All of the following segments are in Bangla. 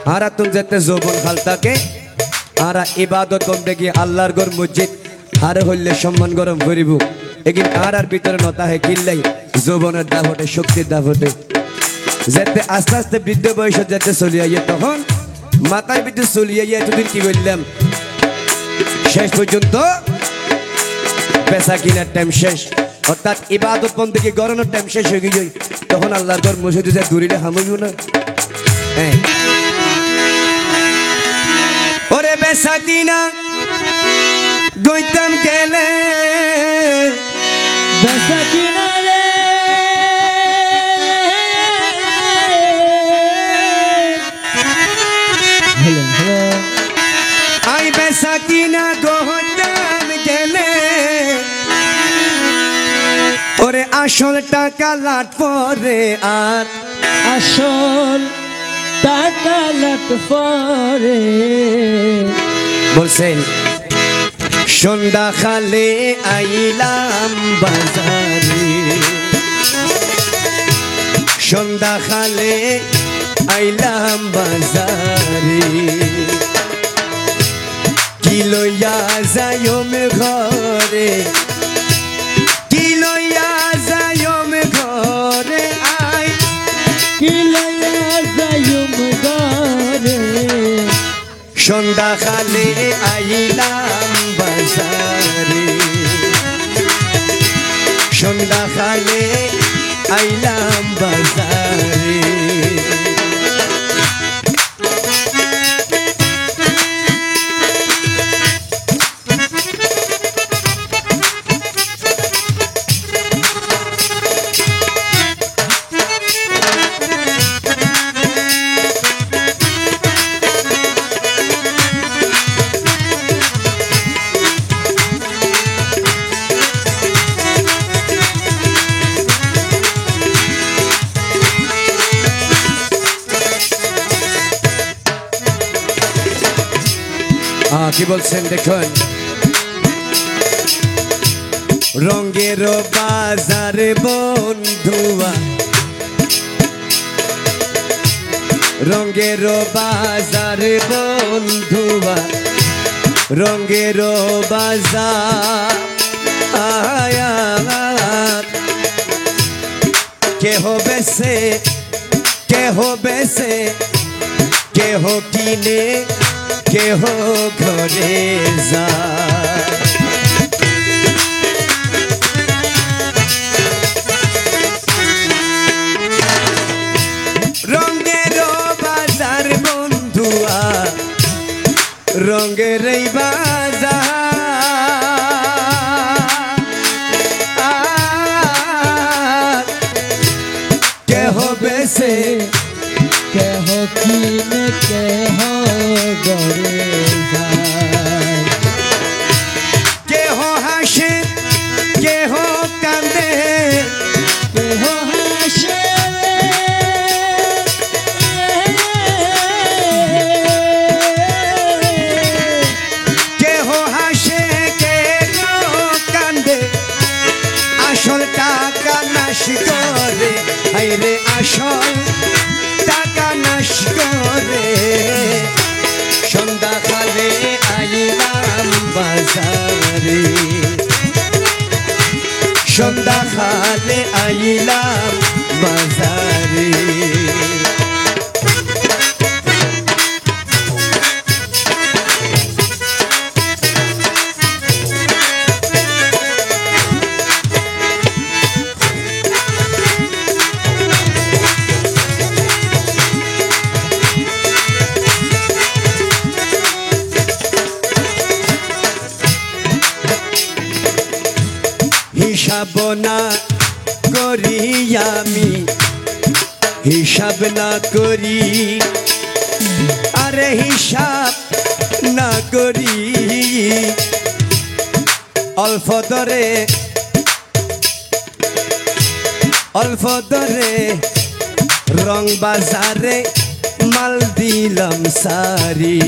আর তুমি যেতে যৌবন খালতাকে আর ইবাদত বন্দেগি আল্লাহর ঘর মসজিদ আর হইলে সম্মান গরম করিব এগিন আর ভিতরে নতা হে কিল্লাই যৌবনের দাবটে শক্তির দাবটে যেতে আস্তে আস্তে বৃদ্ধ বয়স যেতে চলিয়ে আইয়ে তখন মাথায় বিদ্যুৎ চলিয়ে আইয়ে এতদিন কি বললাম শেষ পর্যন্ত পেশা কিনার টাইম শেষ অর্থাৎ ইবাদত বন্দেগি গড়ানোর টাইম শেষ হয়ে গিয়ে তখন আল্লাহর ঘর মসজিদে যা দূরিলে হামইব না হ্যাঁ ওরে পেশা কিনা গইতাম গেলে পেশা কিনা রে আই পেশা কিনা গইতাম গেলে ওরে আসল টাকা লাট পরে আর আসল টাকা লাট পরে বলছেন সন্ধ্যা খালে আইলাম বাজারে সন্ধ্যা খালে আইলাম বাজারে কি লইয়া যাইম ঘরে কি লইয়া যাইম ঘরে আই কি লইয়া যাইম ঘরে সন্ধ্যা খালে আইলাম বাজারে সন্ধ্যা খালে আইলাম বাজারে কি বলছেন দেখুন রঙের বাজার বন্ধুয়া রঙের বাজার বন্ধুয়া রঙের বাজার কেহ বেছে কেহ বেছে কেহ কিনে কেহ ঘরে যায় রঙের বাজার বন্ধুয়া রঙের বাজার কেহ বেছে কেহ কিনে কেহ গরে যায় কেহ হাসে কেহ কান্দে কেহ হাসে কেহ হাসে কেহ কান্দে আসল টাকা নাশ করে হাইরে আসল টাকা নাশ করে সন্ধ্যা খালে আইলাম বাজারে সন্ধ্যা খালে আইলাম বাজারে হিসাব না করি আমি হিসাব না করি আরে হিসাব না করি অল্প দরে রং বাজারে মাল দিলাম সারি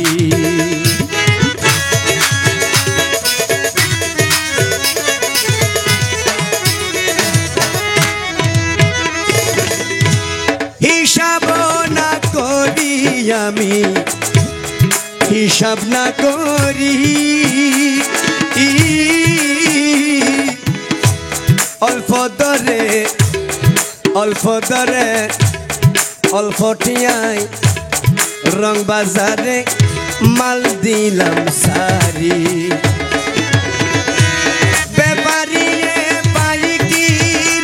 হিসাব না করি আমি হিসাব না করি অল্প দরে অল্প দরে অল্প টিয়ায় রং বাজারে মাল দিলাম সারি ব্যাপারিয়ে পাই কি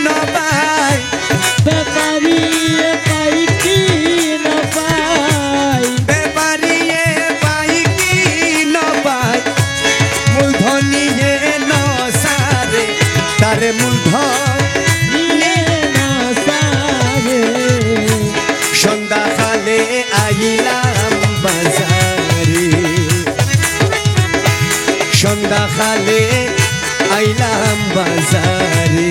নবাই ব্যাপারিয়ে পাই কি না পাই ব্যাপারিয়ে পাই কি নবাই মূলধনিয়ে ন সারে তারে মূলধন নিয়ে না সারে সন্ধ্যা কালে আইলাম বাজারে সন্ধ্যা কালে আইলাম বাজারে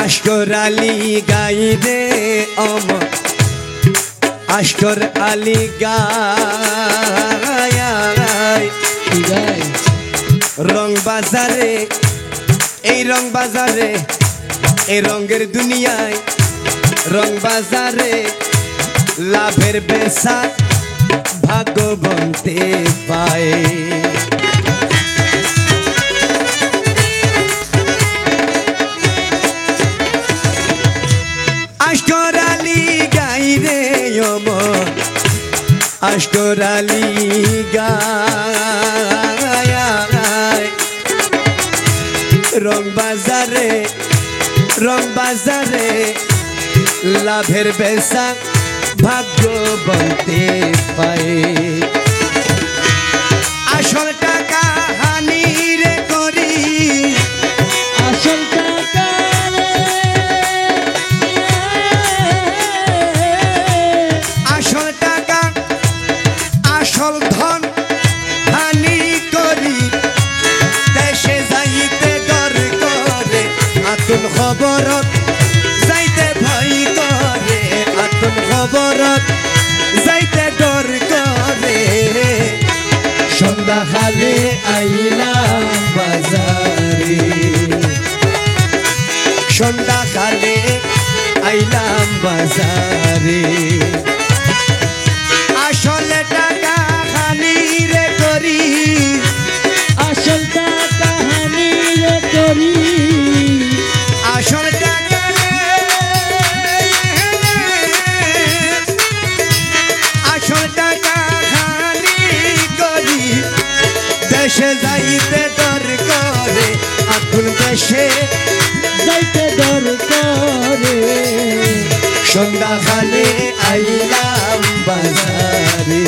আশকর আলী গাই রে অমর আশকর আলী গায় গায় রং বাজারে এই রং বাজারে এই রঙের দুনিয়ায় রং বাজারে লাভের বেসা ভাগ্যবন্তে পায় আশকর আলী গাই রে অমর আশকর আলী গায় রং বাজারে লাভের বেসা ভাগ্যবন্তে পায় আসল টাকা হানি রে করি আসল টাকা আসল টাকা আসল ধন হানি করি দেশে যাইতে ডর করে আতুল খবরত যাইতে ভয় করে আতুল খবরত যাইতে ডর করে সন্ধ্যা হালে আইলাম বাজারে সন্ধ্যা কালে আইলাম বাজারে আসলে টাকা খানি রে করি আসল টাকা হানি রে করি আসল টাকা আসল টাকা খানি করি দেশে যাইতে ডর করে আকুল দেশে যাইতে ডর করে সন্ধ্যা খালে আইলাম বাজারে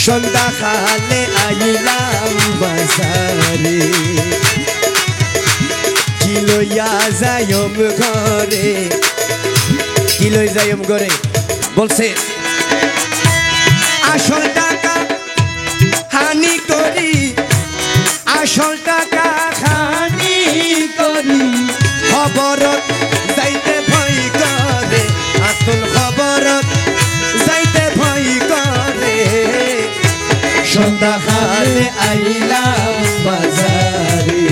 সন্ধ্যা খালে আইলাম বাজারে কি লইয়া যাইম ঘরে কি লই যাইম ঘরে বলছে আসল টাকা হানি করি আসল টাকা হানি করি খবরত যাইতে ভয় করে আতুল খবরত যাইতে ভয় করে সন্ধ্যা কালে আইলাম বাজারে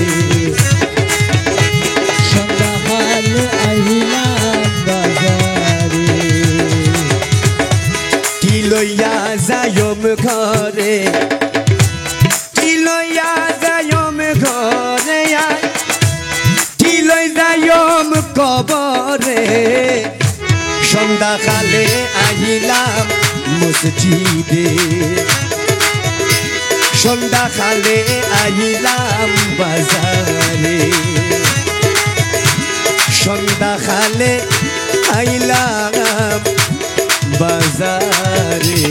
সন্ধ্যা হাল আইলাম বাজারে কি লইয়া যাইম ঘরে কি লইয়া যাইম ঘরে কি লই যাইম কবরে সন্ধ্যা কালে আইলাম মসজিদে সন্ধ্যা কালে আইলাম বাজারে সন্ধ্যা কালে আইলাম বাজারে